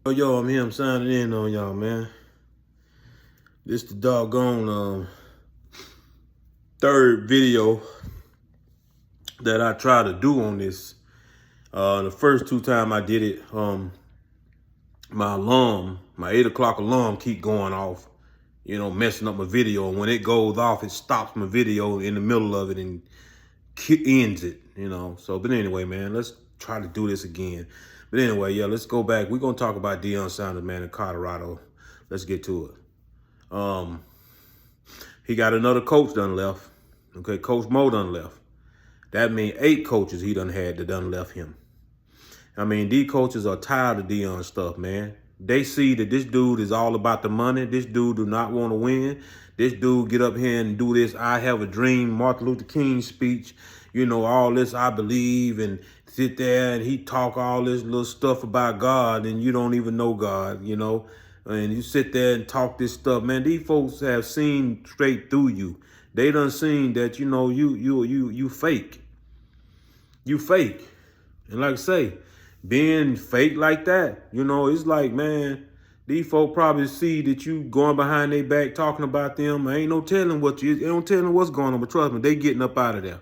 Yo, I'm here. I'm signing in on y'all, man. This the doggone third video that I try to do on this. The first two time I did it, my 8 o'clock alarm keep going off, messing up my video. And when it goes off, it stops my video in the middle of it and ends it, So, but anyway, man, let's try to do this again. But anyway, yeah, let's go back. We're going to talk about Deion Sanders, man, in Colorado. Let's get to it. He got another coach done left. Okay, Coach Mo done left. That means 8 coaches he done had that done left him. I mean, these coaches are tired of Deion stuff, man. They see that this dude is all about the money. This dude do not want to win. This dude get up here and do this I have a dream Martin Luther King speech. All this I believe, and sit there and he talk all this little stuff about God, and you don't even know God, and you sit there and talk this stuff, man. These folks have seen straight through you. They done seen that, you fake. You fake. And like I say, being fake like that, it's like, man, these folks probably see that you going behind their back talking about them. Ain't no telling ain't no telling what's going on, but trust me, they getting up out of there.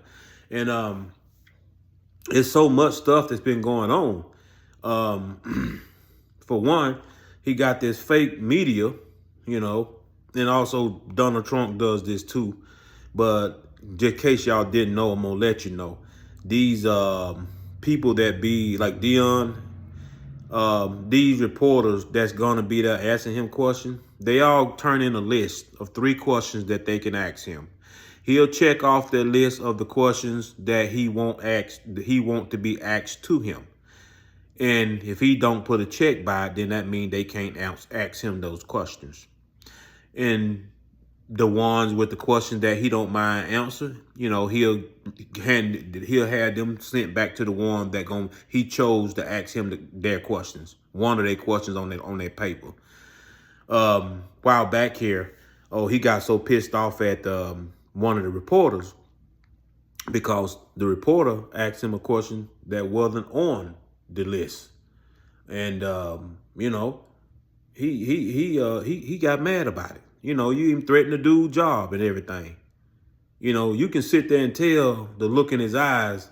And it's so much stuff that's been going on. For one, he got this fake media, and also Donald Trump does this too. But just in case y'all didn't know, I'm gonna let you know. These people that be like Deion, these reporters that's gonna be there asking him questions, they all turn in a list of 3 questions that they can ask him. He'll check off the list of the questions that he want to be asked to him. And if he don't put a check by it, then that means they can't ask him those questions. And the ones with the questions that he don't mind answer, he'll have them sent back to the one that he chose to ask him their questions. One of their questions on their paper. While back here, he got so pissed off at one of the reporters because the reporter asked him a question that wasn't on the list, and he got mad about it. You even threatened the dude's job and everything. You can sit there and tell the look in his eyes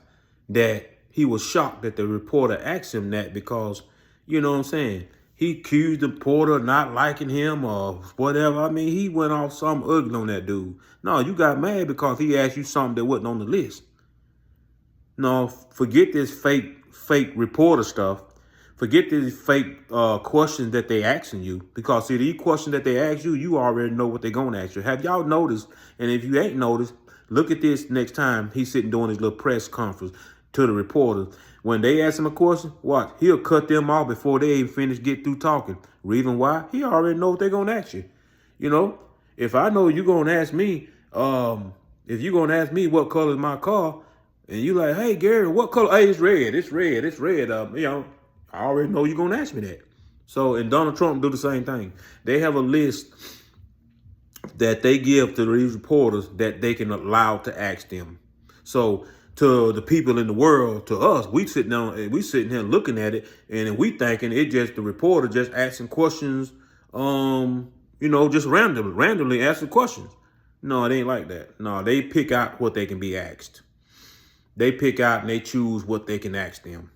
that he was shocked that the reporter asked him that because, you know what I'm saying, he accused the reporter of not liking him or whatever. I mean, he went off something ugly on that dude. No, you got mad because he asked you something that wasn't on the list. No, forget this fake reporter stuff. Forget these fake questions that they asking you, because see, these questions that they ask you, you already know what they're gonna ask you. Have y'all noticed? And if you ain't noticed, look at this next time he's sitting doing his little press conference to the reporters. When they ask him a question, watch, he'll cut them off before they even get through talking. Reason why? He already know what they're gonna ask you. If I know you're gonna ask me, if you're gonna ask me what color is my car, and you like, hey Gary, what color? Hey, it's red. It's red. It's red. I already know you're going to ask me that. So, and Donald Trump do the same thing. They have a list that they give to these reporters that they can allow to ask them. So, to the people in the world, to us, we sitting here looking at it, and we thinking it just the reporter just asking questions, just randomly asking questions. No, it ain't like that. No, they pick out what they can be asked. They pick out and they choose what they can ask them.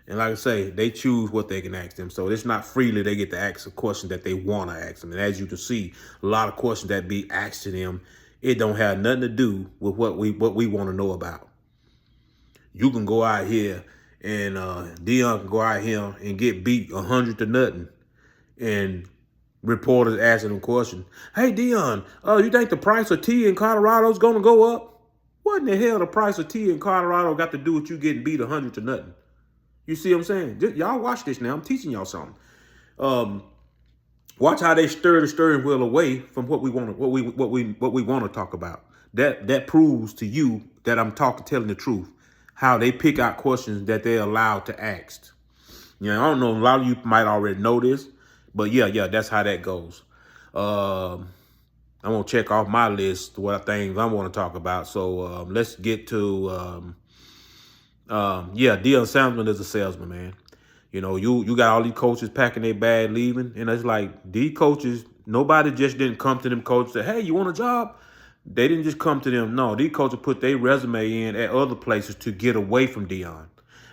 And like I say, they choose what they can ask them. So it's not freely they get to ask a question that they want to ask them. And as you can see, a lot of questions that be asked to them, it don't have nothing to do with what we want to know about. You can go out here and Deion can go out here and get beat 100-0. And reporters asking him questions. Hey, Deion, you think the price of tea in Colorado is going to go up? What in the hell the price of tea in Colorado got to do with you getting beat 100-0? You see what I'm saying? Y'all watch this now. I'm teaching y'all something. Watch how they stir the steering wheel away from what we want to talk about. That proves to you that I'm telling the truth. How they pick out questions that they're allowed to ask. I don't know. A lot of you might already know this, but yeah, that's how that goes. I'm gonna check off my list what things I want to talk about. So let's get to. Deion Sanders is a salesman, man. You know, you got all these coaches packing their bag, leaving, and it's like these coaches. Nobody just didn't come to them coaches and say, "Hey, you want a job?" They didn't just come to them. No, these coaches put their resume in at other places to get away from Deion.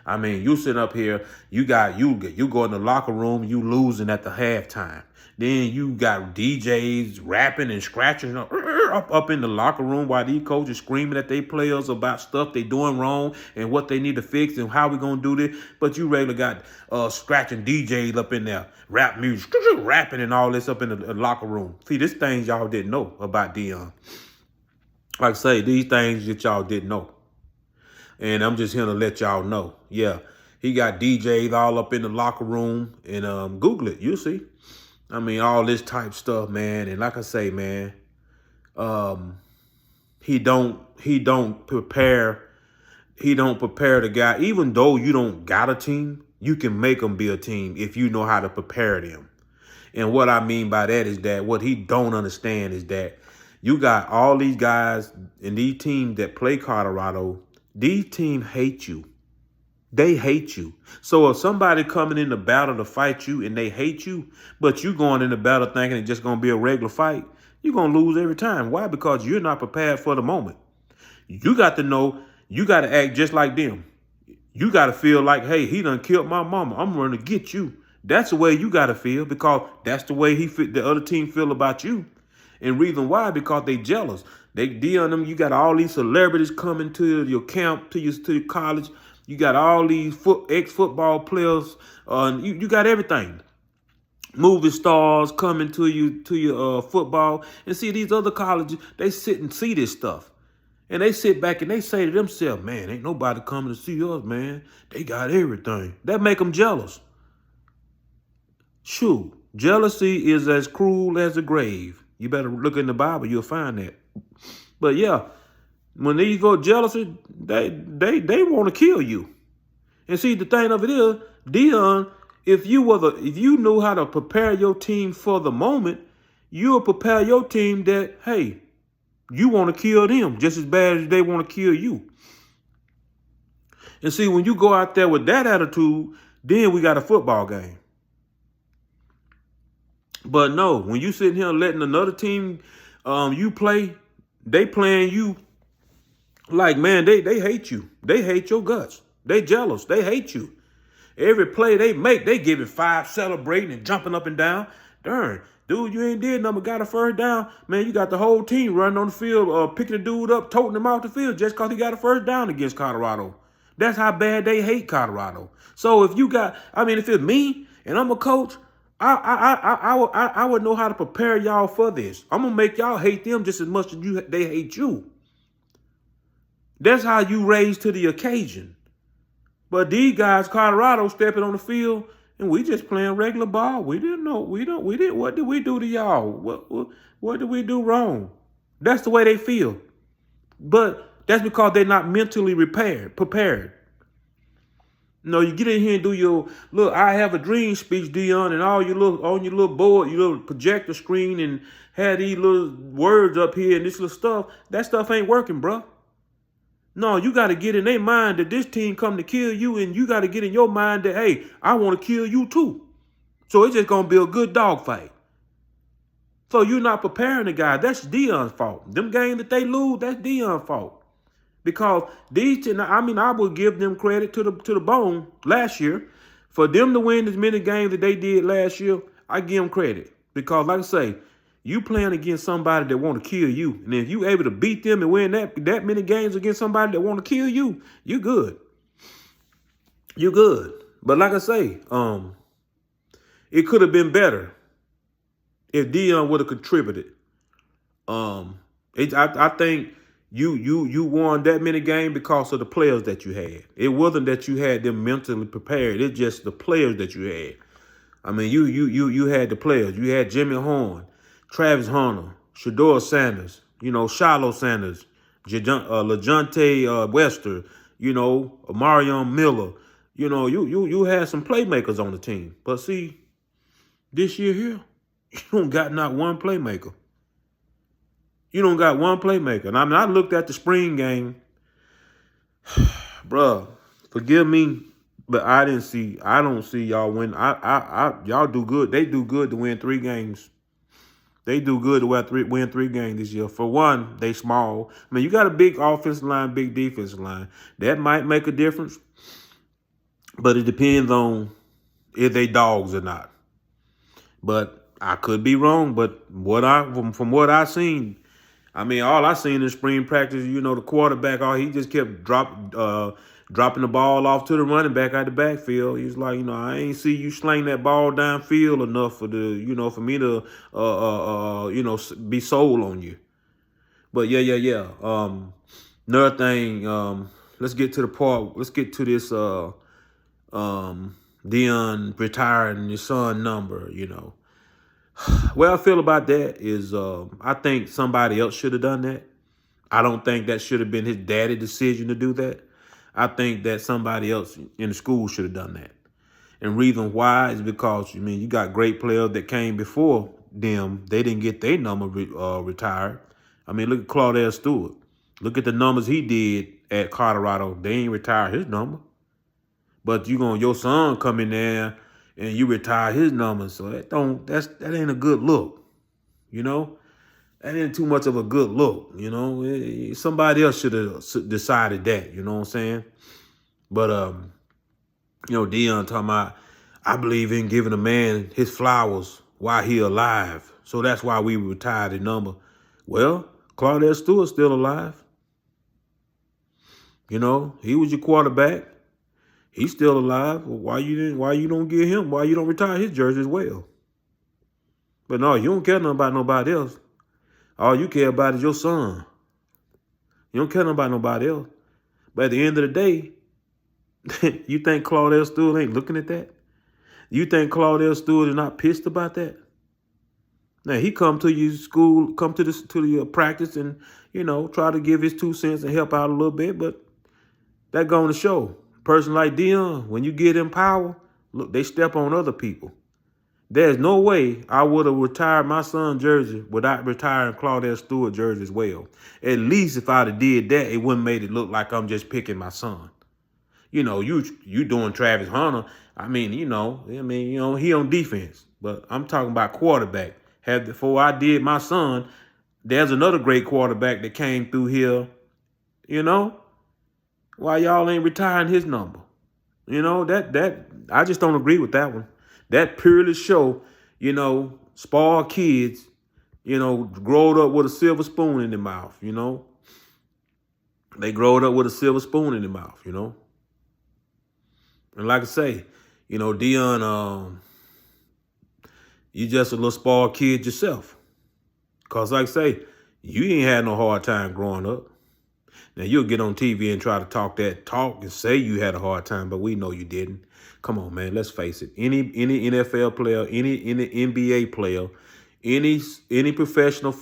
I mean, you sitting up here, you go in the locker room, you losing at the halftime. Then you got DJs rapping and scratching up in the locker room while these coaches screaming at their players about stuff they doing wrong and what they need to fix and how we gonna do this. But you regular got scratching DJs up in there, rap music, rapping and all this up in the locker room. See, this things y'all didn't know about Deion. Like I say, these things that y'all didn't know. And I'm just here to let y'all know. Yeah, he got DJs all up in the locker room. And Google it, you'll see. I mean, all this type stuff, man. And like I say, man, he don't prepare the guy. Even though you don't got a team, you can make them be a team if you know how to prepare them. And what I mean by that is that what he don't understand is that you got all these guys and these teams that play Colorado. These teams hate you. They hate you. So if somebody coming in the battle to fight you and they hate you, but you going in the battle thinking it's just going to be a regular fight, you're going to lose every time. Why? Because you're not prepared for the moment. You got to know, you got to act just like them. You got to feel like, hey, he done killed my mama. I'm going to get you. That's the way you got to feel because that's the way the other team feel about you. And reason why, because they jealous. Deal them. You got all these celebrities coming to your camp, to your college. You got all these ex-football players. You got everything. Movie stars coming to your football. And see, these other colleges, they sit and see this stuff. And they sit back and they say to themselves, man, ain't nobody coming to see us, man. They got everything. That make them jealous. Shoot, jealousy is as cruel as the grave. You better look in the Bible, you'll find that. But yeah, when these go jealousy, they want to kill you. And see, the thing of it is, Deion, if you knew how to prepare your team for the moment, you'll prepare your team that, hey, you want to kill them just as bad as they want to kill you. And see, when you go out there with that attitude, then we got a football game. But no, when you sitting here letting another team you play, they playing you like, man, they hate you. They hate your guts. They jealous. They hate you. Every play they make, they give it 5, celebrating and jumping up and down. Darn, dude, you ain't did nothing, got a first down. Man, you got the whole team running on the field, picking the dude up, toting him off the field just because he got a first down against Colorado. That's how bad they hate Colorado. So if it's me and I'm a coach, I would know how to prepare y'all for this. I'm gonna make y'all hate them just as much as they hate you. That's how you raise to the occasion. But these guys, Colorado, stepping on the field, and we just playing regular ball. We didn't know. We didn't. What did we do to y'all? What did we do wrong? That's the way they feel. But that's because they're not mentally prepared. No, you get in here and do your look. I have a dream speech, Deion, and all you look on your little board, your little projector screen, and had these little words up here and this little stuff. That stuff ain't working, bro. No, you got to get in their mind that this team come to kill you, and you got to get in your mind that, hey, I want to kill you too. So it's just gonna be a good dogfight. So you're not preparing the guy. That's Deion's fault. Them games that they lose, that's Deion's fault. Because I would give them credit to the bone last year. For them to win as many games that they did last year, I give them credit. Because like I say, you playing against somebody that want to kill you. And if you able to beat them and win that many games against somebody that want to kill you, you're good. You're good. But like I say, it could have been better if Deion would have contributed. I think you won that many games because of the players that you had. It wasn't that you had them mentally prepared. It's just the players that you had. I mean, you had the players. You had Jimmy Horn, Travis Hunter, Deion Sanders, Shiloh Sanders, LeJounte Wester, Marion Miller. You had some playmakers on the team. But see, this year here, you don't got not one playmaker. You don't got one playmaker. And I looked at the spring game. Bruh, forgive me But I don't see y'all win. Y'all do good. They do good to win 3 games. They do good to win 3 games this year. For one, they small. I mean, you got a big offensive line, big defensive line. That might make a difference, but it depends on if they dogs or not. But I could be wrong. But from what I seen, I mean, all I seen in spring practice, the quarterback, he just kept dropping the ball off to the running back out the backfield. He's like, I ain't see you sling that ball downfield enough for me to, be sold on you. But yeah. Another thing, let's get to the part. Let's get to this, Deion retiring his son number. What I feel about that is, I think somebody else should have done that. I don't think that should have been his daddy's decision to do that. I think that somebody else in the school should have done that. And reason why is because, you got great players that came before them. They didn't get their number retired. Look at Claudell Stewart. Look at the numbers he did at Colorado. They ain't retired his number. But your son come in there and you retire his number. So that ain't a good look. That ain't too much of a good look. Somebody else should have decided that. You know what I'm saying? But Deion talking about, I believe in giving a man his flowers while he alive. So that's why we retired the number. Well, Claudell Stewart's still alive. He was your quarterback. He's still alive. Why you don't give him? Why you don't retire his jersey as well? But no, you don't care nothing about nobody else. All you care about is your son. You don't care nothing about nobody else. But at the end of the day, you think Claudell Stewart ain't looking at that? You think Claudell Stewart is not pissed about that? Now he come to your school, come to your practice, and try to give his 2 cents and help out a little bit. But that going to show. A person like Deion, when you get in power, look, they step on other people. There's no way I would have retired my son's jersey without retiring Claudell Stewart jersey as well. At least if I'd have did that, it wouldn't made it look like I'm just picking my son. You doing Travis Hunter. He on defense. But I'm talking about quarterback. Before I did my son, there's another great quarterback that came through here. Why y'all ain't retiring his number? That I just don't agree with that one. That purely show, spoiled kids, growed up with a silver spoon in their mouth, They growed up with a silver spoon in their mouth, And like I say, Deion, you just a little spoiled kid yourself. Because like I say, you ain't had no hard time growing up. Now, you'll get on TV and try to talk and say you had a hard time, but we know you didn't. Come on, man, let's face it. Any NFL player, any NBA player, any professional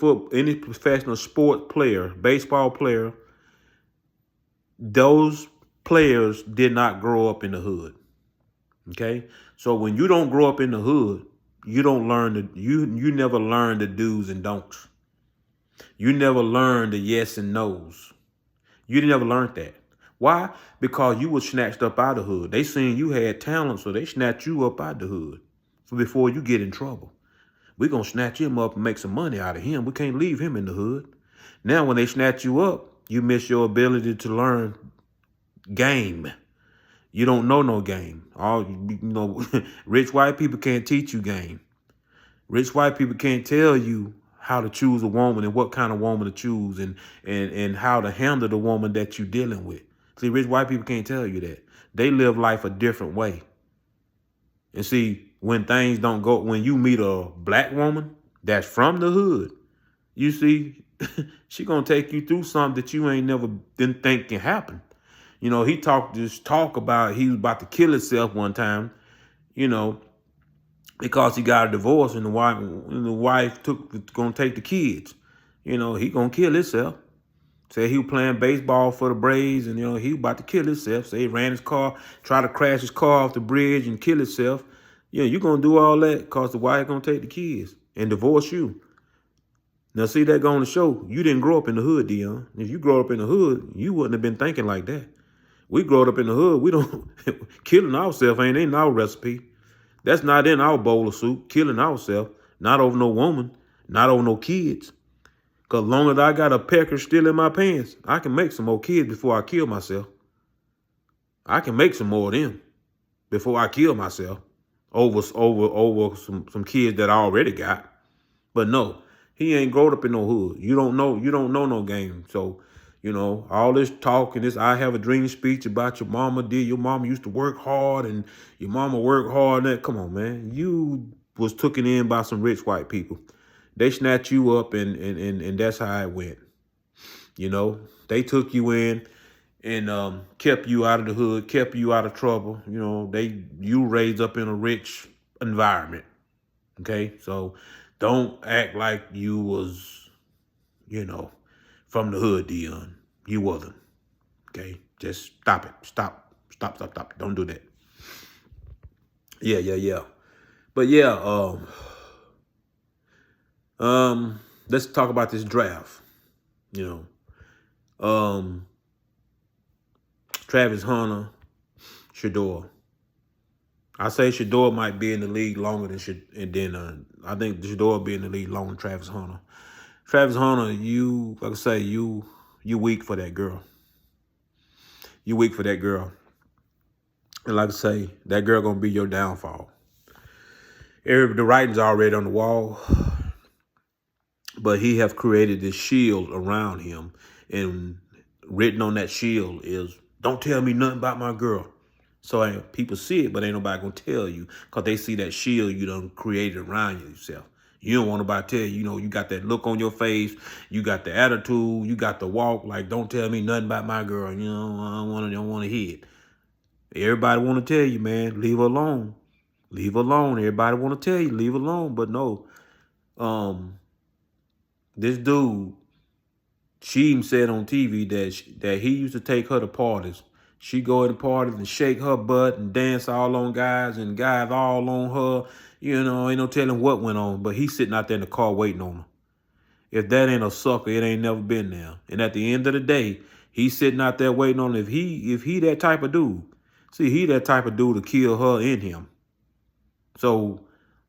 sport player, baseball player, those players did not grow up in the hood. Okay? So when you don't grow up in the hood, you don't learn you never learn the do's and don'ts. You never learn the yes and no's. You never learned that. Why? Because you were snatched up out of the hood. They seen you had talent, so they snatched you up out the hood. So before you get in trouble, we're going to snatch him up and make some money out of him. We can't leave him in the hood. Now, when they snatch you up, you miss your ability to learn game. You don't know no game. Rich white people can't teach you game. Rich white people can't tell you how to choose a woman and what kind of woman to choose and how to handle the woman that you're dealing with. See, rich white people can't tell you that. They live life a different way. And see, when things don't go, when you meet a black woman that's from the hood, you see, she gonna take you through something that you ain't never didn't think can happen. He talk about he was about to kill himself one time, because he got a divorce and the wife gonna take the kids. He gonna kill himself. Said he was playing baseball for the Braves and, he was about to kill himself. So he ran his car, tried to crash his car off the bridge and kill himself. You gonna do all that because the wife gonna take the kids and divorce you. Now, see, that going to show you didn't grow up in the hood, Deion. If you grow up in the hood, you wouldn't have been thinking like that. We growed up in the hood. We don't killing ourselves ain't in our recipe. That's not in our bowl of soup. Killing ourselves, not over no woman, not over no kids. Cause long as I got a pecker still in my pants, I can make some more kids before I kill myself. I can make some more of them before I kill myself over some kids that I already got. But no, he ain't growed up in no hood. You don't know no game. So, all this talk and this I have a dream speech about your mama did. Your mama used to work hard and your mama worked hard. And that, come on, man. You was taken in by some rich white people. They snatched you up and that's how it went. They took you in and kept you out of the hood, kept you out of trouble. You raised up in a rich environment. Okay, so don't act like you was, from the hood, Deion. You wasn't. Okay, just stop it. Stop. Don't do that. Yeah. But yeah, let's talk about this draft. Travis Hunter, Shador. I say Shador might be in the league longer than I think Shador be in the league longer than Travis Hunter. Travis Hunter, like I say, you weak for that girl. You weak for that girl. And like I say, that girl gonna be your downfall. The writing's already on the wall, but he have created this shield around him, and written on that shield is, don't tell me nothing about my girl. So people see it, but ain't nobody gonna tell you because they see that shield you done created around yourself. You don't want nobody to tell you, you got that look on your face, you got the attitude, you got the walk, like, don't tell me nothing about my girl. I don't want to hear it. Everybody want to tell you, man, leave her alone. Leave her alone. Everybody want to tell you, leave her alone. But no, this dude, she even said on TV that he used to take her to parties. She go to parties and shake her butt and dance all on guys and guys all on her. Ain't no telling what went on. But he's sitting out there in the car waiting on her. If that ain't a sucker, it ain't never been there. And at the end of the day, he's sitting out there waiting on her. If he that type of dude, he that type of dude to kill her in him. So,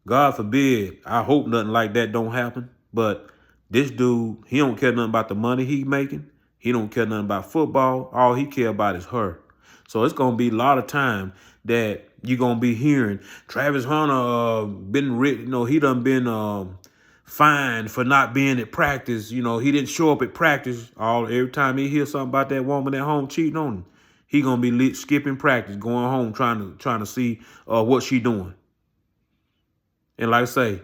God forbid, I hope nothing like that don't happen. But this dude, he don't care nothing about the money he making. He don't care nothing about football. All he care about is her. So it's going to be a lot of time that you're going to be hearing Travis Hunter been written, he done been fined for not being at practice. He didn't show up at practice. Every time he hears something about that woman at home cheating on him, he going to be skipping practice, going home trying to see what she doing. And like I say,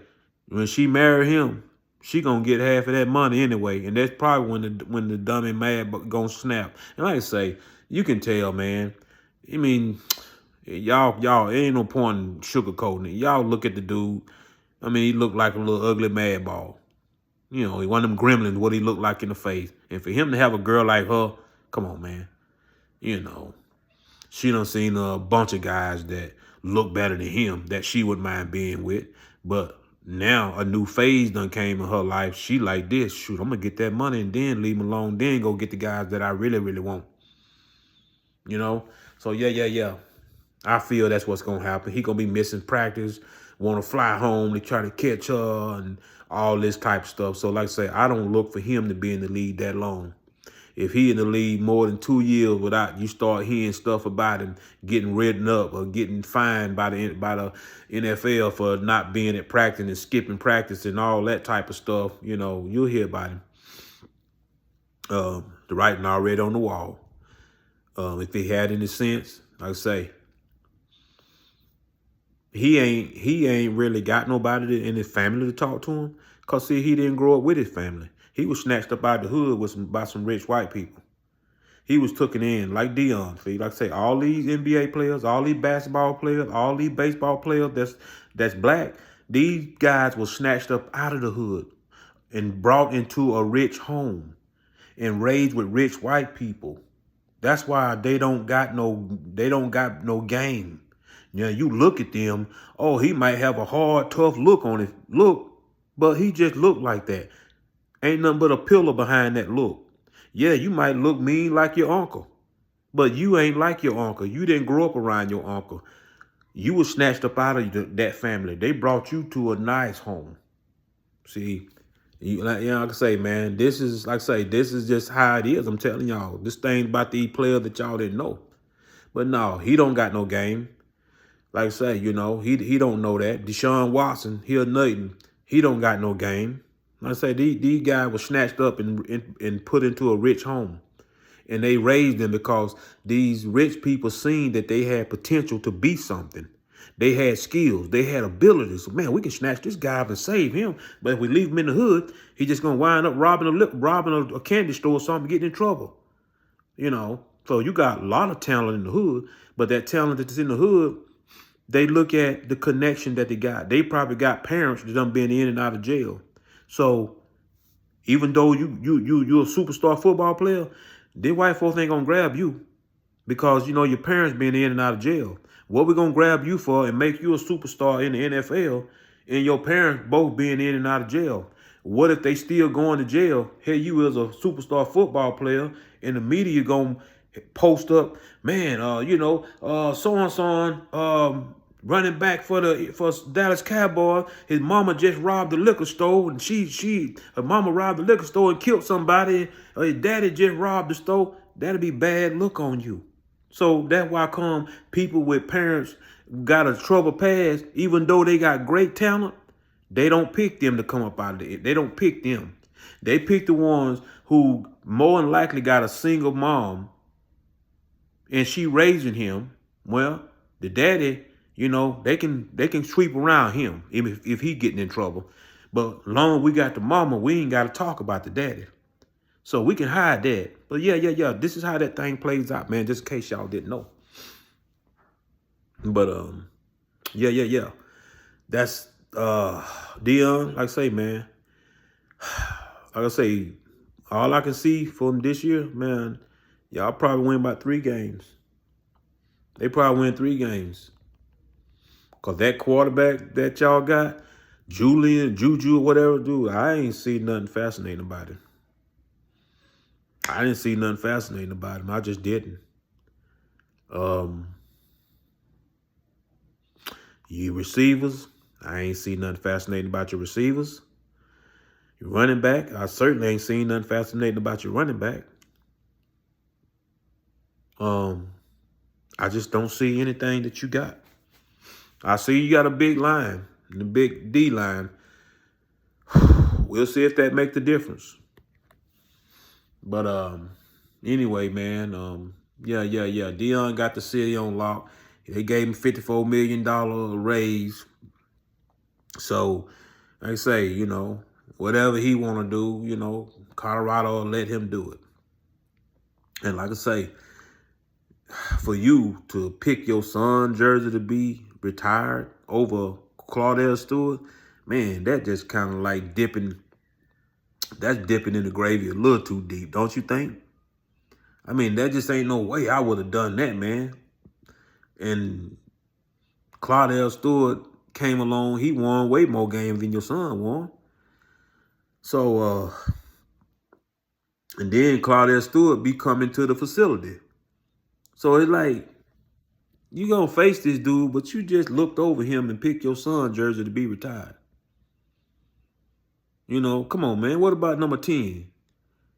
when she marry him, she gonna get half of that money anyway, and that's probably when the dummy mad gonna snap. And like I say, you can tell, man. I mean, y'all, it ain't no point in sugarcoating it. Y'all look at the dude. I mean, he looked like a little ugly mad ball. He one of them gremlins. What he looked like in the face. And for him to have a girl like her, come on, man. She done seen a bunch of guys that look better than him that she wouldn't mind being with, but. Now a new phase done came in her life. She like this. Shoot, I'm gonna get that money and then leave him alone. Then go get the guys that I really, really want. So yeah. I feel that's what's gonna happen. He gonna be missing practice, want to fly home to try to catch her and all this type of stuff. So like I say, I don't look for him to be in the league that long. If he in the league more than 2 years without you start hearing stuff about him getting written up or getting fined by the NFL for not being at practice and skipping practice and all that type of stuff, you'll hear about him. The writing already on the wall. If he had any sense, like I say, he ain't really got nobody in his family to talk to him. Cause see, he didn't grow up with his family. He was snatched up out the hood by some rich white people. He was taken in like Deion. See, like I say, all these NBA players, all these basketball players, all these baseball players that's black, these guys were snatched up out of the hood and brought into a rich home and raised with rich white people. That's why they don't got no game. You look at them, he might have a hard, tough look on it. But he just looked like that. Ain't nothing but a pillar behind that look. Yeah, you might look mean like your uncle. But you ain't like your uncle. You didn't grow up around your uncle. You were snatched up out of that family. They brought you to a nice home. See, like I say, man, this is, like I say, this is just how it is. I'm telling y'all. This thing about these players that y'all didn't know. But no, he don't got no game. Like I say, he don't know that. Deshaun Watson, he a nothing. He don't got no game. Like I say, these guys were snatched up and put into a rich home. And they raised them because these rich people seen that they had potential to be something. They had skills. They had abilities. So, man, we can snatch this guy up and save him. But if we leave him in the hood, he's just going to wind up robbing a candy store or something, getting in trouble. So you got a lot of talent in the hood. But that talent that's in the hood, they look at the connection that they got. They probably got parents that done been in and out of jail. So even though you're a superstar football player, these white folks ain't gonna grab you because your parents been in and out of jail. What we gonna grab you for and make you a superstar in the NFL and your parents both being in and out of jail? What if they still going to jail? Here you is a superstar football player and the media gonna post up, man, so-and-so running back for Dallas Cowboys. His mama just robbed the liquor store, and her mama robbed the liquor store and killed somebody. His daddy just robbed the store. That'll be bad look on you. So that's why come people with parents got a troubled past, even though they got great talent, they don't pick them to come up out of it. They don't pick them. They pick the ones who more than likely got a single mom and she raising him. Well, the daddy, they can sweep around him if he getting in trouble. But long as we got the mama, we ain't got to talk about the daddy. So we can hide that. But yeah. This is how that thing plays out, man, just in case y'all didn't know. But yeah. That's Deion, like I say, man. Like I say, all I can see from this year, man, y'all probably win about 3 games. They probably win 3 games. Because that quarterback that y'all got, Juju, or whatever, dude, I ain't seen nothing fascinating about it. I didn't see nothing fascinating about him. I just didn't. You receivers, I ain't seen nothing fascinating about your receivers. Your running back, I certainly ain't seen nothing fascinating about your running back. I just don't see anything that you got. I see you got a big line, the big D line. We'll see if that make the difference. But anyway, man, yeah. Deion got the city on lock. They gave him $54 million raise. So, like I say, whatever he want to do, Colorado will let him do it. And like I say, for you to pick your son jersey to be retired over Claudell Stewart, man, that just kind of like dipping in the gravy a little too deep, don't you think? I mean, that just ain't no way I would have done that, man. And Claudell Stewart came along, he won way more games than your son won. So, and then Claudell Stewart be coming to the facility. So it's like, you gonna face this dude, but you just looked over him and picked your son jersey to be retired. Come on, man. What about number 10?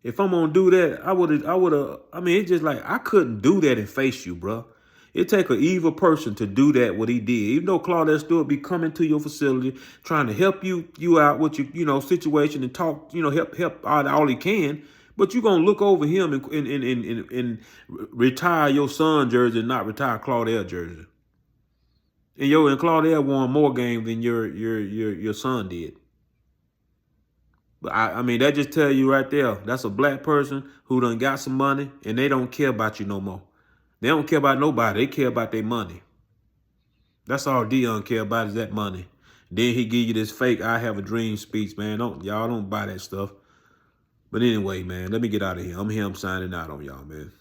If I'm gonna do that, I would've. I mean, it's just like I couldn't do that and face you, bro. It take an evil person to do that, what he did. Even though Claudette Stewart be coming to your facility, trying to help you out with your, situation and talk, help out all he can. But you gonna look over him and retire your son jersey and not retire Claudette jersey. And Claudette won more games than your son did. But I mean, that just tell you right there, that's a black person who done got some money and they don't care about you no more. They don't care about nobody. They care about their money. That's all Deion care about is that money. Then he give you this fake "I have a dream" speech, man. Y'all don't buy that stuff. But anyway, man, let me get out of here. I'm signing out on y'all, man.